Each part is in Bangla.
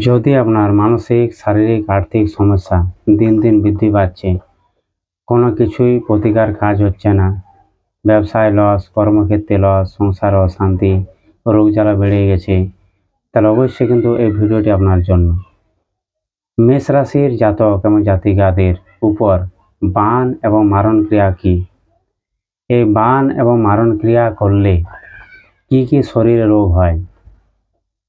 যদি আপনার মানসিক, শারীরিক, আর্থিক সমস্যা দিন দিন বৃদ্ধি পাচ্ছে, কোনো কিছুই প্রতিকার কাজ হচ্ছে না, ব্যবসায় লস, কর্মক্ষেত্রে লস, সংসারে অশান্তি, রোগ জ্বালা বেড়ে গেছে, তাহলে অবশ্যই কিন্তু এই ভিডিওটি আপনার জন্য। মেষ রাশির জাতক এবং জাতিকাদের উপর বান এবং মারণ ক্রিয়া কী? এই বান এবং মারণ ক্রিয়া করলে কি কি শরীরে রোগ হয়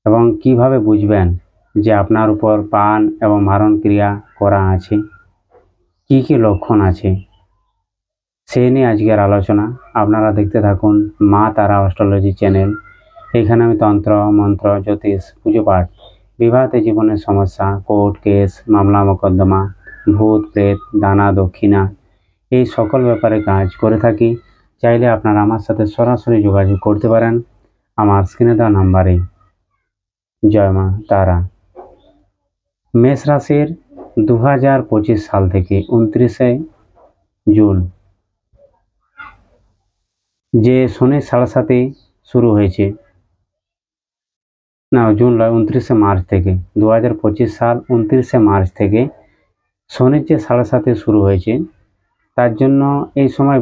এবং কিভাবে বুঝবেন যে আপনার উপর বান এবং মারণ ক্রিয়া করা আছে, কি কি লক্ষণ আছে, সেই নিয়ে আজকের আলোচনা। আপনারা দেখতে থাকুন মা তারা অ্যাস্ট্রোলজি চ্যানেল। এখানে আমি তন্ত্র, মন্ত্র, জ্যোতিষ, পুজো পাঠ, বিবাহিত জীবনের সমস্যা, কোর্ট কেস, মামলা মোকদ্দমা, ভূত প্রেত, দানা দক্ষিণা, এই সকল ব্যাপারে কাজ করে থাকি। চাইলে আপনারা আমার সাথে সরাসরি যোগাযোগ করতে পারেন আমার স্ক্রিনে দেওয়া নাম্বারে। জয় মা তারা। মেষ রাশির 2025 সাল থেকে 29শে জুন যে শনির সাড়ে শুরু হয়েছে, না জুন নয়, 29শে মার্চ থেকে 2025 সাল 29শে মার্চ থেকে শনির যে সাড়ে শুরু হয়েছে, তার জন্য এই সময়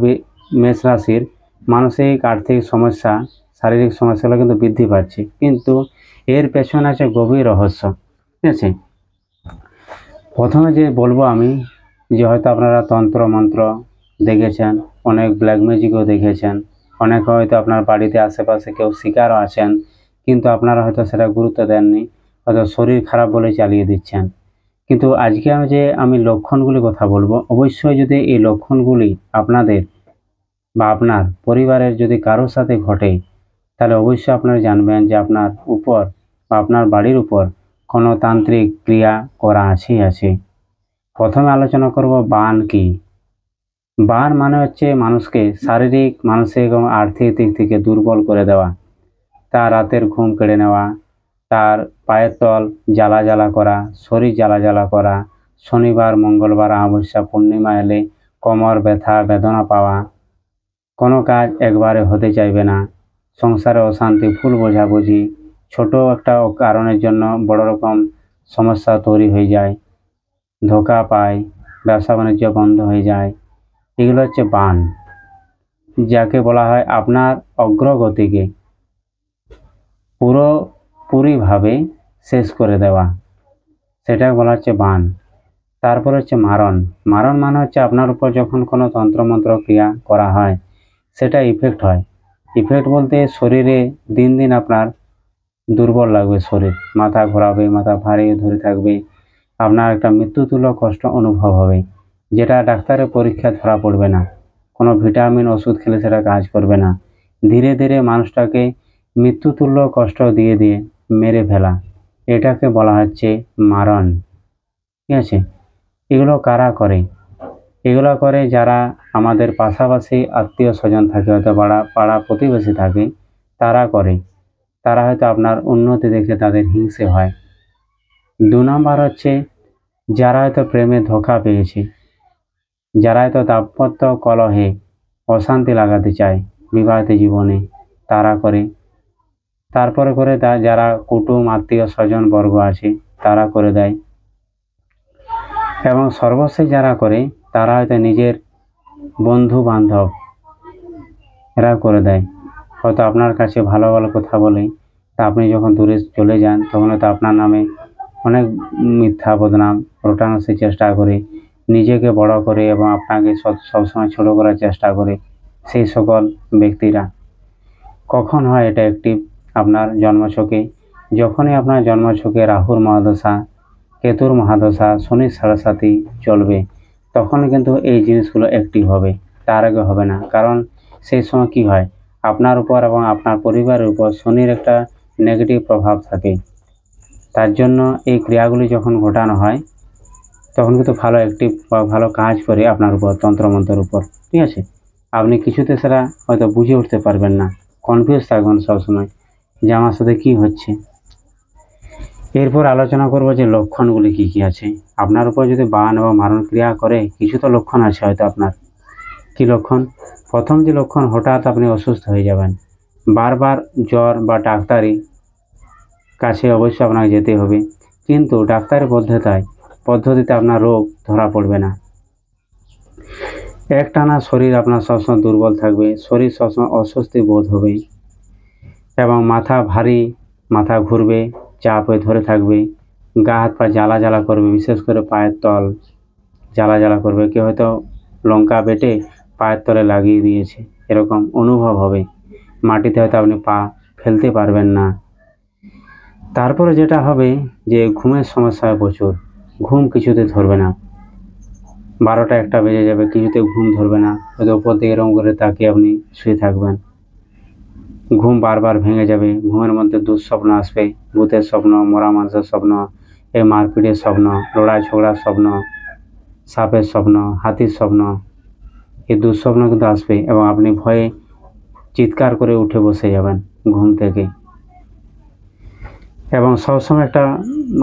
মেষ রাশির মানসিক, আর্থিক সমস্যা, শারীরিক সমস্যাগুলো কিন্তু বৃদ্ধি পাচ্ছে, কিন্তু এর পেছনে আছে গভীর রহস্য। ঠিক আছে, প্রথমে যে বলবো আমি, যে হয়তো আপনারা তন্ত্র মন্ত্র দেখেছেন, অনেক ব্ল্যাক ম্যাজিকও দেখেছেন, অনেক হয়তো আপনার বাড়িতে আশেপাশে কেউ শিকারও আছেন, কিন্তু আপনারা হয়তো সেটা গুরুত্ব দেননি, হয়তো শরীর খারাপ বলে চালিয়ে দিচ্ছেন। কিন্তু আজকে আমি লক্ষণগুলি কথা বলবো। অবশ্যই যদি এই লক্ষণগুলি আপনাদের বা আপনার পরিবারের যদি কারোর সাথে ঘটে, তাহলে অবশ্যই আপনারা জানবেন যে আপনার উপর বা আপনার বাড়ির উপর কোনো তান্ত্রিক ক্রিয়া করা আছে। প্রথমে আলোচনা করব বান কি। বান মানে হচ্ছে মানুষকে শারীরিক, মানসিক এবং আর্থিক দিক থেকে দুর্বল করে দেওয়া, তার রাতের ঘুম কেড়ে নেওয়া, তার পায়ের তল জ্বালা জ্বালা করা, শরীর জ্বালা জ্বালা করা, শনিবার, মঙ্গলবার, অমাবস্যা, পূর্ণিমা এলে কোমর ব্যথা, বেদনা পাওয়া, কোনো কাজ একবারে হতে চাইবে না, সংসারে অশান্তি, ভুল বোঝাবুঝি, ছোট একটা কারণের জন্য বড় রকম সমস্যা তৈরি হয়ে যায়, ধোঁকা পায়, ব্যবসা বাণিজ্য বন্ধ হয়ে যায়। এগুলো হচ্ছে বান, যাকে বলা হয় আপনার অগ্রগতিকে পুরোপুরিভাবে শেষ করে দেওয়া, সেটা বলা হচ্ছে বান। তারপর হচ্ছে মারণ। মারণ মানে হচ্ছে আপনার উপর যখন কোনো তন্ত্রমন্ত্র ক্রিয়া করা হয়, সেটা ইফেক্ট হয়। ইফেক্ট বলতে শরীরে দিন দিন আপনার দুর্বল লাগবে, শরীর মাথা ঘোরাবে, মাথা ভারী ধরে থাকবে, আপনার একটা মৃত্যুতুল্য কষ্ট অনুভব হবে, যেটা ডাক্তারের পরীক্ষা ধরা পড়বে না, কোনো ভিটামিন ওষুধ খেলে সেটা কাজ করবে না। ধীরে ধীরে মানুষটাকে মৃত্যুতুল্য কষ্ট দিয়ে দিয়ে মেরে ফেলা, এটাকে বলা হচ্ছে মারণ। ঠিক আছে, এগুলো কারা করে? এগুলো করে যারা আমাদের পাশাপাশি আত্মীয় স্বজন থাকে, হয়তো পাড়া প্রতিবেশী থাকে, তারা করে। তারা হয়তো আপনার উন্নতি দেখে তাদের হিংসে হয়। 2 নম্বর হচ্ছে যারা হয়তো প্রেমে ধোঁকা পেয়েছে, যারা হয়তো দাম্পত্য কলহে অশান্তি লাগাতে চায় বিবাহিত জীবনে, তারা করে। তারপরে করে যারা কুটুম, আত্মীয় স্বজন বর্গ আছে, তারা করে দেয়। এবং সর্বশেষ যারা করে, তারা হয়তো নিজের বন্ধু বান্ধব, এরা করে দেয়। হয়তো আপনার কাছে ভালো ভালো কথা বলে, তা আপনি যখন দূরে চলে যান, তখন হয়তো আপনার নামে অনেক মিথ্যা বদনাম রটানোর চেষ্টা করে, নিজেকে বড় করে এবং আপনাকে সবসময় ছোট করার চেষ্টা করে সেই সকল ব্যক্তিরা। কখন হয় এটা অ্যাক্টিভ? আপনার জন্মছকে, যখনই আপনার জন্মছকে রাহুর মহাদশা, কেতুর মহাদশা, শনির সাড়ে চলবে, তখনই কিন্তু এই জিনিসগুলো অ্যাক্টিভ হবে, তার আগে হবে না। কারণ সেই সময় কি হয়, আপনার উপর এবং আপনার পরিবারের উপর শনির একটা নেগেটিভ প্রভাব থাকে। তার জন্য এই ক্রিয়াগুলি যখন ঘটানো হয়, তখন কিন্তু ভালো অ্যাক্টিভ বা ভালো কাজ করে আপনার উপর, তন্ত্রমন্ত্রের উপর। ঠিক আছে, আপনি কিছুতে সেটা হয়তো বুঝে উঠতে পারবেন না, কনফিউজ থাকবেন সবসময় যে আমার সাথে কী হচ্ছে। এরপর আলোচনা করব যে লক্ষণগুলি কি কি আছে। আপনার উপর যদি বান এবং মারণ ক্রিয়া করে, কিছু তো লক্ষণ আছে হয়তো আপনার। কি লক্ষণ? প্রথম যে লক্ষণ, হঠাৎ আপনি অসুস্থ হয়ে যাবেন, বারবার জ্বর বা ডাক্তারি কাছে অবশ্যই আপনাকে যেতে হবে, কিন্তু ডাক্তারের পদ্ধতিতে আপনার রোগ ধরা পড়বে না। একটানা শরীর আপনার সবসময় দুর্বল থাকবে, শরীর সবসময় অস্বস্তি বোধ হবে এবং মাথা ভারী, মাথা ঘুরবে, চাপ হয়ে ধরে থাকবে, গা হাত পা জ্বালা জ্বালা করবে, বিশেষ করে পায়ের তল জ্বালা জ্বালা করবে। কেউ হয়তো লঙ্কা বেটে পায়ের তলে লাগিয়ে দিয়েছে, এরকম অনুভব হবে। মাটিতে হয়তো আপনি পা ফেলতে পারবেন না। তারপরে যেটা হবে যে ঘুমের সমস্যা হয় প্রচুর, ঘুম কিছুতে ধরবে না, 12টা 1টা বেজে যাবে, কিছুতে ঘুম ধরবে না, হয়তো উপর দিকে এরকম করে তাকিয়ে আপনি শুয়ে থাকবেন, ঘুম বারবার ভেঙে যাবে, ঘুমের মধ্যে দুঃস্বপ্ন আসবে, ভূতের স্বপ্ন, মরা মানুষের স্বপ্ন, এই মারপিটের স্বপ্ন, লড়াই ঝগড়ার স্বপ্ন, সাপের স্বপ্ন, হাতির স্বপ্ন, এই দুঃস্বপ্ন কিন্তু আসবে এবং আপনি ভয়ে চিৎকার করে উঠে বসে যাবেন ঘুম থেকে এবং সবসময় একটা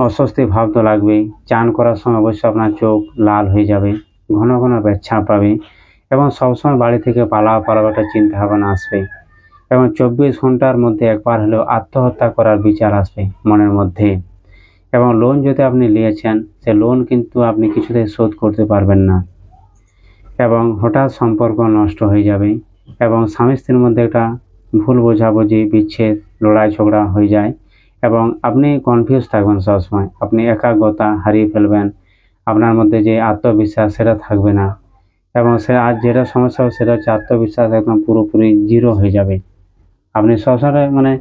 অস্বস্তি ভাব তো লাগবেই। চান করার সময় অবশ্যই আপনার চোখ লাল হয়ে যাবে, ঘন ঘন পেচ্ছাপ পাবে এবং সবসময় বাড়ি থেকে পালাবার একটা চিন্তা ভাবনা আসবে এবং 24 ঘন্টার মধ্যে একবার হলেও আত্মহত্যা করার বিচার আসবে মনের মধ্যে। এবং লোন যদি আপনি নিয়েছেন, সে লোন কিন্তু আপনি কিছুতেই শোধ করতে পারবেন না এবং হঠাৎ সম্পর্ক নষ্ট হয়ে যাবে এবং স্বামী স্ত্রীর মধ্যে একটা ভুল বোঝাবুঝি, বিচ্ছেদ, লড়াই ঝগড়া হয়ে যায় এবং আপনি কনফিউজ থাকবেন সবসময়, আপনি একাগ্রতা হারিয়ে ফেলবেন, আপনার মধ্যে যে আত্মবিশ্বাস সেটা থাকবে না এবং সে আজ যেটা সমস্যা হবে সেটা হচ্ছে আত্মবিশ্বাস একদম পুরোপুরি জিরো হয়ে যাবে। আপনি সবসময়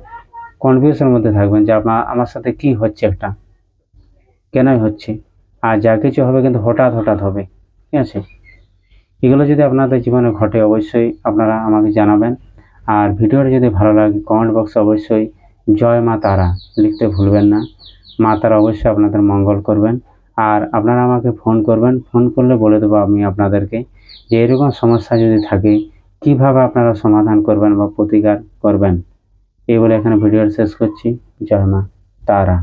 কনফিউশনের মধ্যে থাকবেন যে আমার সাথে কি হচ্ছে, একটা কেনই হচ্ছে, আর যা কিছু হবে কিন্তু হঠাৎ হঠাৎ হবে। ঠিক আছে, এগুলো যদি আপনাদের জীবনে ঘটে অবশ্যই আপনারা আমাকে জানাবেন। আর ভিডিওটা যদি ভালো লাগে কমেন্ট বক্সে অবশ্যই জয় মা তারা লিখতে ভুলবেন না। মা তারা অবশ্যই আপনাদের মঙ্গল করবেন। আর আপনারা আমাকে ফোন করবেন, ফোন করলে বলে দেবো আমি আপনাদেরকে যে এরকম সমস্যা যদি থাকে কিভাবে আপনারা সমাধান করবেন বা প্রতিকার করবেন। এই বলে এখানে ভিডিওটা শেষ করছি। জয় মা তারা।